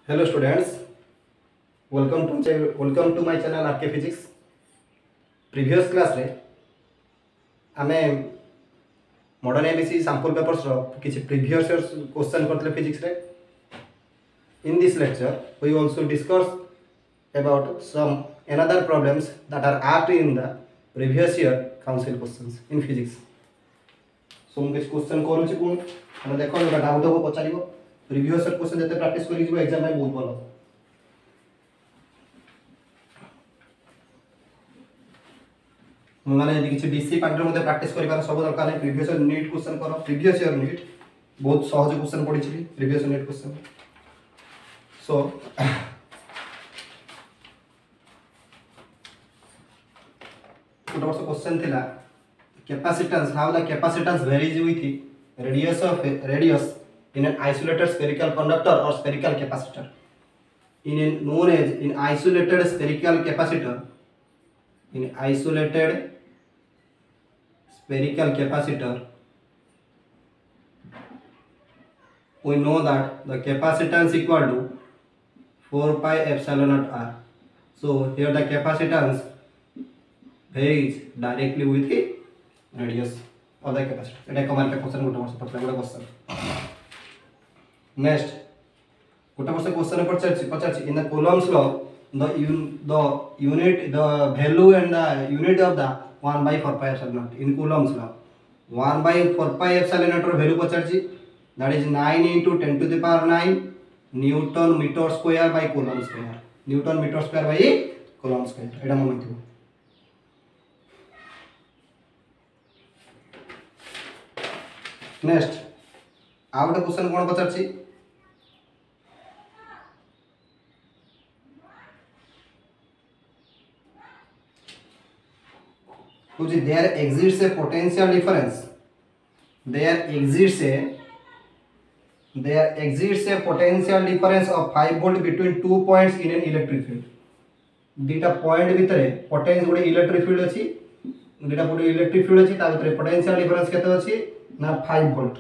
Hello students, welcome to my channel RK Physics. Previous class रे आमे modern ABC sample papers रो किछि previous year question करथले physics रे. In this lecture we also discuss about some another problems that are asked in the previous year council questions in physics. So हम किछ question करू छी कोन हम देखो एटा doubt हो पचारिबो. प्रीवियस ईयर क्वेश्चन जते प्रैक्टिस करि जिवो एग्जाम में बहुत भलो. माने यदि किछि डीसी पार्ट मध्ये प्रैक्टिस करिबार सब दरकार नै प्रीवियस ईयर नीट क्वेश्चन करो. प्रीवियस ईयर नीट बहुत सहज क्वेश्चन पढि छी previous year NEET question. So good वर्ष क्वेश्चन थिला capacitance, how the capacitance varies with radius in an isolated spherical conductor or spherical capacitor. In isolated spherical capacitor, we know that the capacitance equal to 4 pi epsilon naught r. So here the capacitance varies directly with the radius of the capacitor. It is common question. Next, question in the Coulomb's law, the value and the unit of the 1 by 4 pi epsilon naught. In Coulomb's law, 1 by 4 pi epsilon naught value that is 9 into 10 to the power 9 Newton meter square by Coulomb square. Newton meter square by Coulomb square. Eta mone thibo. Next, out of question कोन पचारछि कुछ there exists a potential difference. There exists a potential difference of 5 volt between two points in an electric field. दीटा point भितरे पोटेंस गोटे electric field अछि, दीटा गोटे electric field अछि, ता भितरे पोटेंशियल डिफरेंस केते अछि ना 5 volt.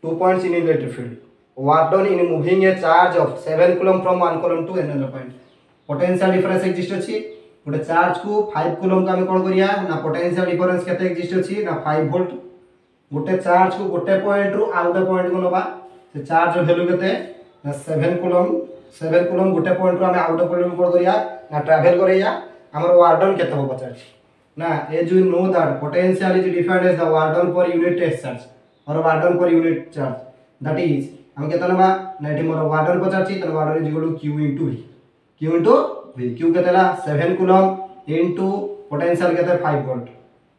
2 points in electric field. Work done in moving a charge of 7 coulomb from one coulomb to another point. Potential difference exist अछि. गोटे चार्ज को 5 coulomb का हम कोन करिया ना पोटेंशियल डिफरेंस केते एक्जिस्ट अछि ना 5 वोल्ट. गोटे चार्ज को गोटे पॉइंट रु आउट पॉइंट को नबा से चार्ज वैल्यू केते ना 7 coulomb गोटे पॉइंट रु हम आउट पॉइंट को करिया ना ट्रैवल करिया हमर वर्क डन केते हो पचार ना. as you know that potential is defined as the work done per unit test charge or work done per unit charge. That is हम केते नबा ना एठी मोर वर्क डन पचार छी त work done is equal to q into v. q केतेला 7 coulomb into potential केते 5 वोल्ट.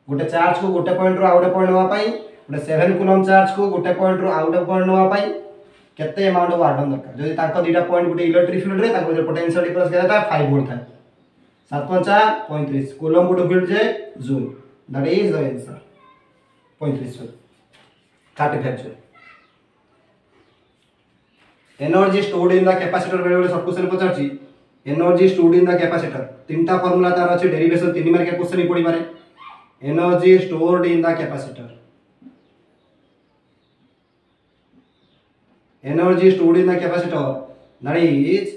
गोटे चार्ज को गोटे पॉइंट रु आउट पॉइंट नवा पई गोटे 7 coulomb चार्ज को गोटे पॉइंट रु आउट पॉइंट नवा पई केते अमाउंट ऑफ वर्क डन दरकार. जदि ताको दीटा पॉइंट गोटे इलेक्ट्रिक फील्ड रे ताको पोटेंशियल डिफरेंस केते था 5 वोल्ट था. 7 coulomb would field je joule. That is the answer. 35 joule. 35 joule. Energy stored in the capacitor value सब क्वेश्चन पचारछि. Energy stored in the capacitor. तीनटा फार्मूला तार अछि डेरिवेशन 3 मार्क के क्वेश्चन ही पढि पारे. Energy stored in the capacitor. Energy stored in the capacitor, that is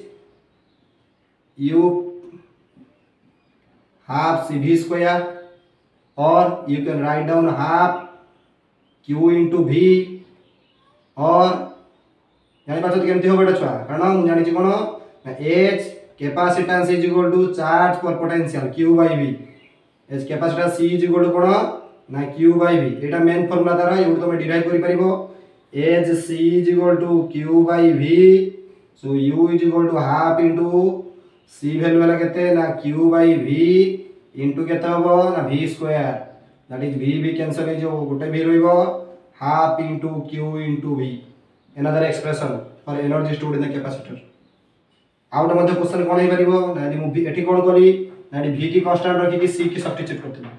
you half cv square, or you can write down half q into v, or जानि पाछत केमति हो बेटा छुआ कारण मु जानि छि कोन h capacitance is equal to charge per potential q by v. h capacitance c is equal to कोन ना q by v. एटा मेन फार्मूला द्वारा एउ तमे डिराइव करि परिबो. h c is equal to q by v, so u is equal to half into c value वाला केते ना q by v into केते होबो ना v square. That is v cancel हो जो गोटे v रहइबो half into q into v. Another expression for energy stored in the capacitor. Out मध्ये क्वेश्चन कोन हे परिबो ना मु एठी कोन करी ना v की कांस्टेंट रखि की c की सब्स्टिट्यूट करथिबो.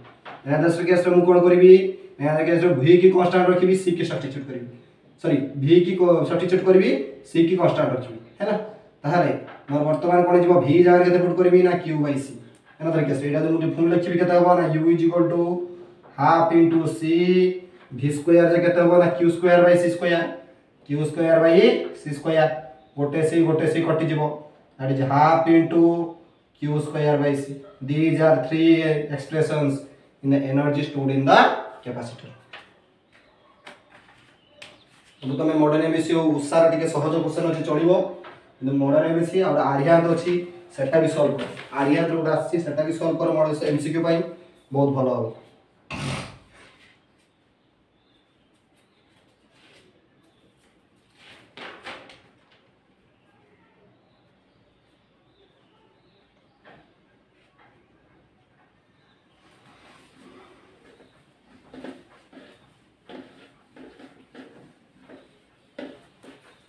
एनादर केस रे मु कोन करबी एनादर केस रे v की कांस्टेंट रखिबी c की सब्स्टिट्यूट करबी. सॉरी v की को सब्स्टिट्यूट करबी c की कांस्टेंट रखिबी हैना. ताहारे मोर वर्तमान कोन जिवो v जगह केते पुट करबी ना q by c. Another case एटा जो मु फुल लिखिबी केते होबो ना u is equal to half into c v square जे केते होबो ना q square by c square. q square by c square गोटे सी कटि जीवो that is half into q square by c these are three expressions in the energy stored in the capacitor तो तुम modern MBC उषार टिके सहज question अछि चलिबो किंतु मॉडर्न एमबीसी और आर्यन अछि सेटा भी सॉल्व कर आर्यन जोटा अछि सेटा भी सॉल्व कर मॉडल एमसीक्यू पई बहुत भलो हो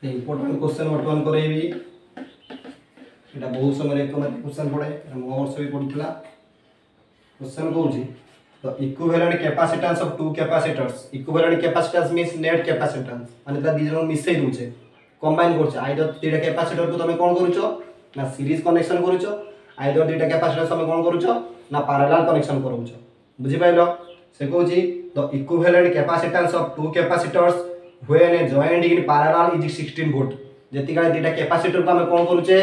इम्पोर्टेंट क्वेश्चन वर्तमान करेबी एटा बहुत समय एक क्वेश्चन पड़े मो वर्ष भी पड़ता क्वेश्चन कहूँ the equivalent capacitance of two capacitors equivalent capacitance means net capacitance माने ता दी जन मिसई दोचे कंबाइन करछ आइदर तीटा कैपेसिटर को तमे कोन करूछो ना सीरीज कनेक्शन करूछो आइदर तीटा कैपेसिटर तमे कोन करूछो ना पैरेलल कनेक्शन करूछो बुझि पाइलो से कहूँ the equivalent capacitance of two capacitors when joined in parallel is 16 volt जति काले दीटा कैपेसिटर को हम कोन करूचे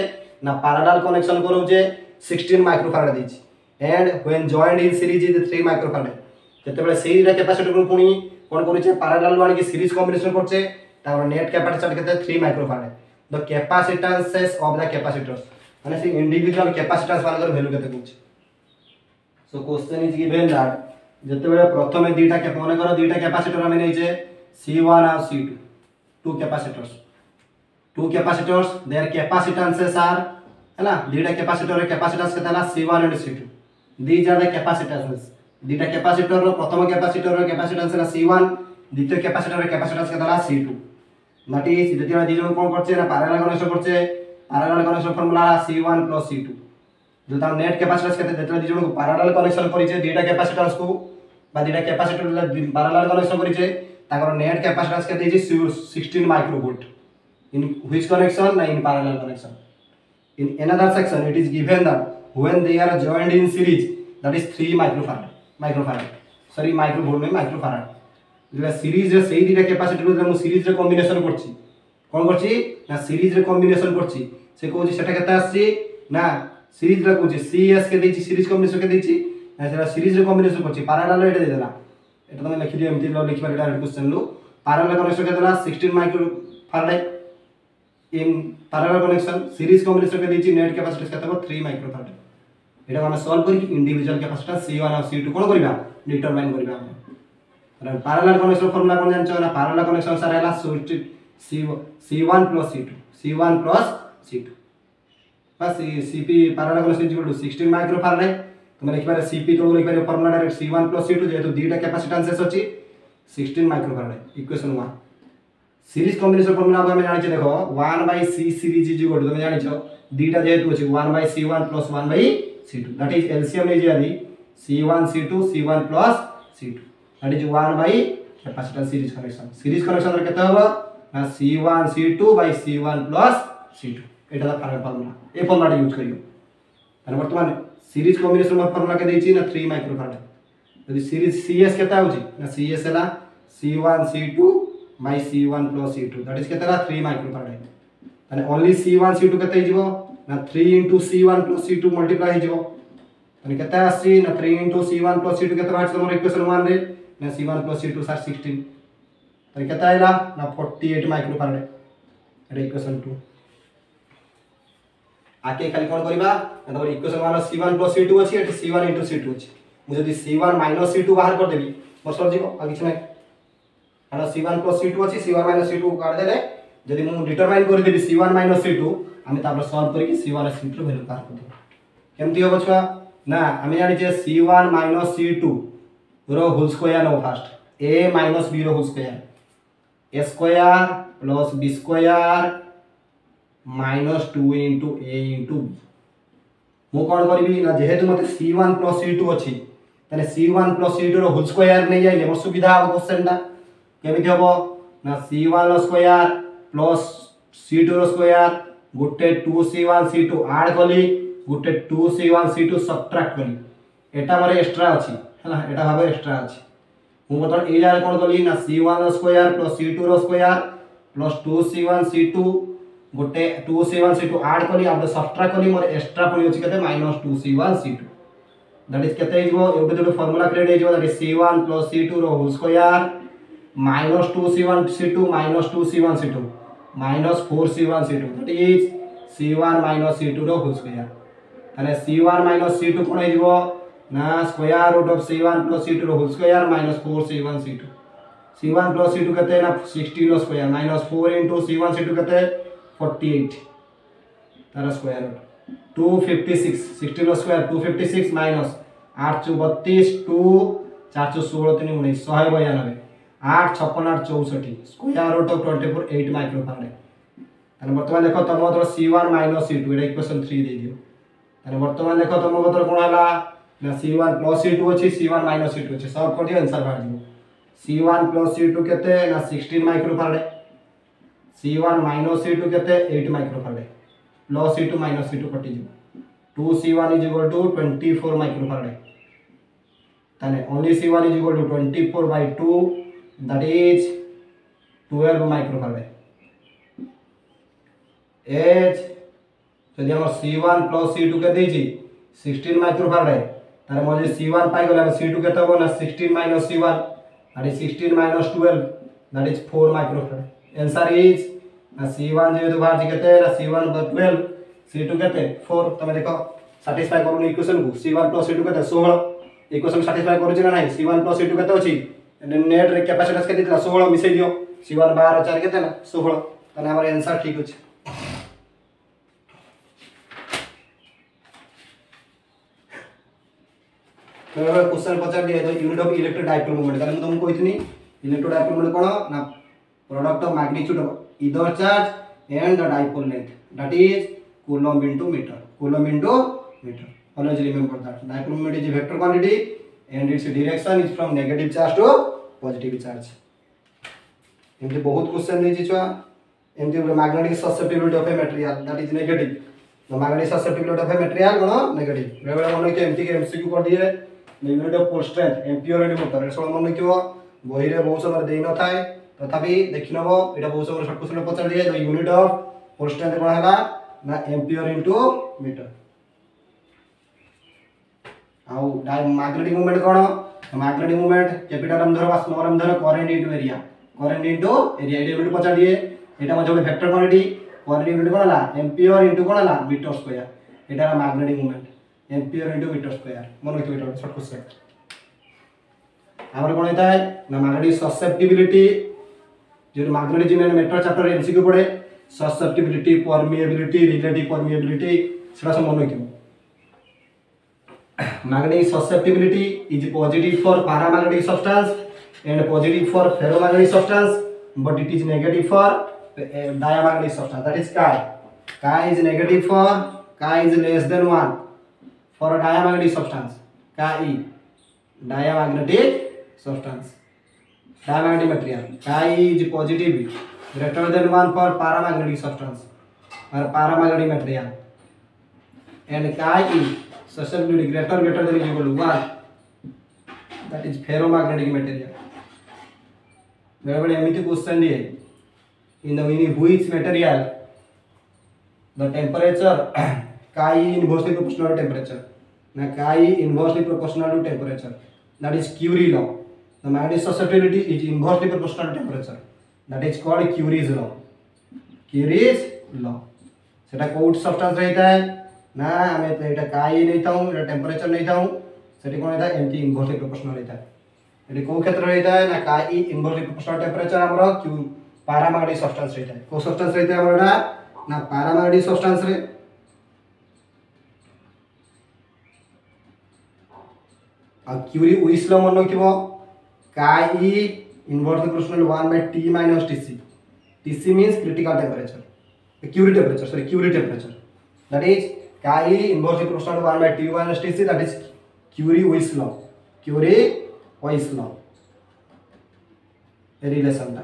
ना पैरेलल कनेक्शन करूचे 16 माइक्रोफैराड देछि and when joined in series is 3 microfarad जते बेले सेही दीटा कैपेसिटर को पुनी कोन करूचे पैरेलल वाली की सीरीज कॉम्बिनेशन करचे तार नेट कैपेसिटर केते 3 microfarad the capacitances of the capacitors माने से इंडिविजुअल कैपेसिटेंस वाला वैल्यू केते कहूचे so question is given that जते बेले प्रथम दीटा के माने करो दीटा कैपेसिटर हम नै छै C1 and C2 two capacitors their capacitances are है ना दीटा कैपेसिटर कैपेसिटेंस केतना ना C1 and C2 these are the capacitances दीटा कैपेसिटर रो प्रथम कैपेसिटर रो कैपेसिटेंस ना C1 द्वितीय कैपेसिटर रो कैपेसिटेंस केतना ना C2 दैट इज द्वितीय दी जन कोन करछे ना पैरेलल कनेक्शन करछे parallel connection formula C1 + C2 जो ता नेट कैपेसिटेंस केते द्वितीय दी जन को पैरेलल कनेक्शन करिछे दीटा कैपेसिटेंस को बा दीटा कैपेसिटर पैरेलल कनेक्शन करिछे ताकर नेट कैपेसिटेंस के देछि 16 माइक्रोवोल्ट इन व्हिच कनेक्शन ना in parallel connection in another section it is given that when they are joined in series that is 3 microfarad sorry microvolt में microfarad जे series रे सेही दिटा capacitor रे मु सीरीज रे कॉम्बिनेशन करछि कोन करछि ना सीरीज रे कॉम्बिनेशन करछि से कहू सेटा केता आछि ना सीरीज रे कहू सीएस के देछि सीरीज कॉम्बिनेशन के देछि ना सेटा सीरीज रे कॉम्बिनेशन करछि पैरेलल रे दे देला এটা তুমি লিখি দিও এমতি লিখি পারে ডাইরেক্ট কোশ্চেন লো প্যারালাল কানেকশন কেতলা 16 মাইক্রোফ্যারাড इन पैरेलल कनेक्शन सीरीज कॉम्बिनेशन के देछि नेट कैपेसिटेंस केतबो 3 माइक्रोफैराड एटा हम सॉल्व करी इंडिविजुअल कैपेसिटेंस C1 और C2 कोन करबा डिटरमाइन करबा हम पैरेलल कनेक्शन फार्मूला कोन जानछो ना पैरेलल कनेक्शन सारा हला C1 + C2 बस CP parallel connection equal to 16 microfarad तुम लिख पारे Cp तो लिख पारे फार्मूला डायरेक्ट C1 + C2 जेतु दीटा कैपेसिटेंसेस अछि 16 microfarad equation 1 series combination formula हम जानि छै देखो 1/C series is equal to तुम जानि छो दीटा जेतु अछि 1/C1 + 1/C2 that is LCM नै जे C1 C2 C1 + C2 that is 1/ capacitance series connection रे केते होबो ना C1 C2/C1 + C2 एटा दा फार्मूला ए फार्मूला यूज करियो तने वर्तमान सीरीज कॉम्बिनेशन में फार्मूला के देछि ना 3 माइक्रोफैराड यदि सीरीज CS केता होछि ना CS हला C1 C2/C1 + C2 that is केता 3 माइक्रोफैराड तने ओनली C1 C2 केता हिजबो ना 3 * C1 + C2 मल्टीप्लाई हिजबो तने केता आसी ना 3 * C1 + C2 केता बात हमर इक्वेशन 1 रे ना C1 + C2 सार 16 तने केता आइला ना 48 माइक्रोफैराड एटा इक्वेशन 2 आके खाली कोन करबा तमर इक्वेशन वाला C1 + C2 अछि एठी C1 * C2 अछि मु जदी C1 - C2 बाहर कर देबी मोर सर जीवो आ किछ नै आना C1 + C2 अछि C1 - C2 काट देले जदी मु डिटरमाइन कर देबी C1 - C2 हम तापर सॉल्व करी C1 - C2 वैल्यू बाहर कर देबो केमति होबो छुआ ना हम जानि जे C1 - C2 रो होल स्क्वायर नो फर्स्ट a - b रो whole square a square + b square -2 * a * b मु कोन करबी ना जेहेतु मते C1 + C2 अछि तने C1 + C2 रो होल स्क्वायर नै जाइले मोर सुविधा हो क्वेश्चन दा केमिति होबो ना C1 रो स्क्वायर प्लस C2 रो स्क्वायर गुटे 2C1 C2 ऐड कली गुटे 2C1 C2 सब्ट्रैक्ट कली एटा मारे एक्स्ट्रा अछि हैला एटा भाबे एक्स्ट्रा अछि मु बतन ए जाय कोन कली ना C1 रो स्क्वायर प्लस C2 रो स्क्वायर प्लस 2C1 C2 गोटे 2C1C2 ऐड कली आ सब्ट्रैक्ट कली मोर एक्स्ट्रा पुणी अछि केते -2C1C2 दैट इज केते हिजो एबे जो फार्मूला क्रिएट हिजो दैट इज C1 + C2 रो whole square -2C1C2 -2C1C2 -4C1C2 that is C1 - C2 रो होल स्क्वायर ताले C1 - C2 कोन हिजो ना square root of C1 + C2 रो whole square -4C1C2 C1 + C2 केते ना 16 रो स्क्वायर -4 * C1 C2 केते 48 तारा square root 256 16 row square 256 -8 32 2 4 16 3 19 192 8 56 8 64 square root of 24 8 microfarad ताने वर्तमान देखो तम तो C1 - C2 एटा इक्वेशन 3 दे दियो ताने वर्तमान देखो तम कतर कोन हला ना C1 + C2 अछि C1 - C2 अछि सॉल्व कर दियो आंसर बाहर दियो C1 + C2 केते ना 16 माइक्रोफैराड C1 - C2 केते 8 माइक्रोफैराड प्लस C2 - C2 कटि जो 2C1 = 24 माइक्रोफैराड ताने only C1 = 24/2 that is 12 microfarad as यदि हम C1 + C2 के देछि 16 माइक्रोफैराड तारे मोजे C1 पाई गला C2 केते हो ना 16 - C1 that is 16 - 12 that is 4 microfarad answer is ना C1 जे बाहर केते ना C1 + 12 C2 केते 4 तमे देखो सैटिस्फाई करू इक्वेशन को C1 + C2 केते 16 इक्वेशन सैटिस्फाई करू ना नहीं C1 + C2 केते अछि नेट रे कैपेसिटेंस केते दिला 16 मिसै दियो C1 बाहर 4 केते ना 16 तने हमर आंसर ठीक अछि तो क्वेश्चन पचार दिए तो unit of electric dipole moment ताले तुमको कहितनी इलेक्ट्रो डाइपोल मोमेंट कोन ना product of magnitude of either charge and the dipole length that is coulomb into metre coulomb into metre always remember that dipole moment is a vector quantity and its direction is from negative charge to positive charge एमती बहुत question दे छुआ एमती magnetic susceptibility of a material that is negative the magnetic susceptibility of a material cone negative बेबे मन के एमती के MCQ कर दिए unit of force strength ampere and motor एसो मन के बही रे बहुत समय देई न थाए तथापि देखिनबो एटा बहुत समय शॉर्ट क्वेश्चन पचार दिए the unit of force strength कोन हला ना एम्पियर इनटू मीटर आउ मैग्नेटिक मोमेंट कोन मैग्नेटिक मोमेंट कैपिटल एम धरो स्मॉल एम धरो current into area area unit पचार दिए एटा मध्ये ଗୋଟେ वेक्टर क्वांटिटी करंट यूनिट कोन हला एम्पियर इनटू कोन हला मीटर स्क्वायर एटा magnetic moment ampere into metre square मन रखियो एटा शॉर्ट क्वेश्चन हमर कोन होता है ना मैग्नेटिक ससेप्टिबिलिटी जो magnetism and metal chapter MCQ पढ़े ससेप्टिबिलिटी परमिएबिलिटी रिलेटिव परमिएबिलिटी सेटा सब मन रखियो magnetic susceptibility is positive for paramagnetic substance and positive for ferromagnetic substance but it is negative for diamagnetic substance that is chi is negative for chi is less than 1 for a diamagnetic substance chi diamagnetic substance diamagnetic material chi is positive greater than 1 for paramagnetic substance or paramagnetic material and chi is susceptibility greater than equal to 1 that is ferromagnetic material wherever एमिति question दिए in which material the temperature chi inversely proportional to temperature na chi inversely proportional to temperature that is Curie law the magnetic susceptibility is inversely proportional to temperature that is called Curie's Curie's law सेटा code substance रहता है ना हमें तो एटा काई नहीं थाऊ एटा temperature नहीं थाऊ सेटी कोन रहता है एमटी इनवर्सली प्रोपोर्शनल रहता है एटी को क्षेत्र रहता है ना काई इनवर्सली प्रोपोर्शनल टेंपरेचर हमरो क्यू पैरामैग्नेटिक सब्सटेंस रहता है को सब्सटेंस रहता है हमरो ना पैरामैग्नेटिक सब्सटेंस रे आ क्यूरी उइस लॉ मन रखिबो काई inversely proportional 1/T - Tc Tc means critical temperature Curie temperature that is chi inversely proportional to 1/T - Tc that is Curie-Weiss law a relation ता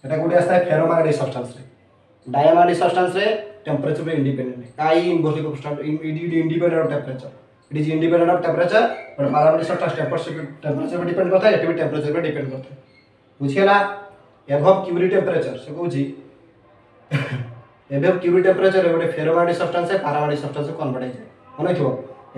एटा कोडी आस्ता है फेरोमैग्नेटिक सब्सटेंस रे डायमैग्नेटिक सब्सटेंस रे टेंपरेचर पे इंडिपेंडेंट है chi inversely proportional to independent of temperature it is independent of temperature but paramagnetic substance temperature पे depend करता है एटा भी टेंपरेचर पे डिपेंड करता है बुझियला एबव Curie टेंपरेचर से कहूची एबव क्यूबी टेम्परेचर गोटे फेरोमैग्नेटिक सब्सटेंस है पैरामैग्नेटिक सब्सटेंस कन्वर्ट हो जाए मन थो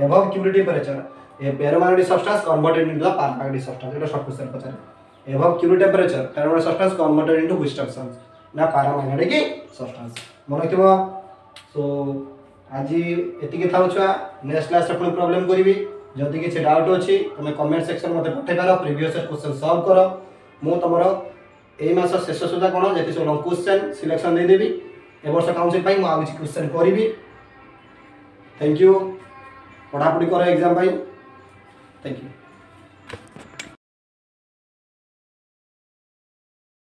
above Curie temperature a ferromagnetic substance converted into the paramagnetic substance एटा शॉर्ट क्वेश्चन पचारे above Curie temperature ferromagnetic substance converted into which substance ना पैरामैग्नेटिक सब्सटेंस मन थो। सो आज एतिके थाउ छुआ नेक्स्ट क्लास रे पुनी प्रॉब्लम करिवि जदि किसी डाउट अच्छी तुम कमेंट सेक्शन मते पठे पार प्रीवियस क्वेश्चन सॉल्व कर मु तुमरो एई मास शेष सुधा कोन जति सब लॉन्ग क्वेश्चन सिलेक्शन दे देबी ए वर्ष काउंसिल पई मु आ किछि क्वेश्चन करिवि। थैंक यू पढ़ा पढ़ी कर एग्जाम पई थैंक यू।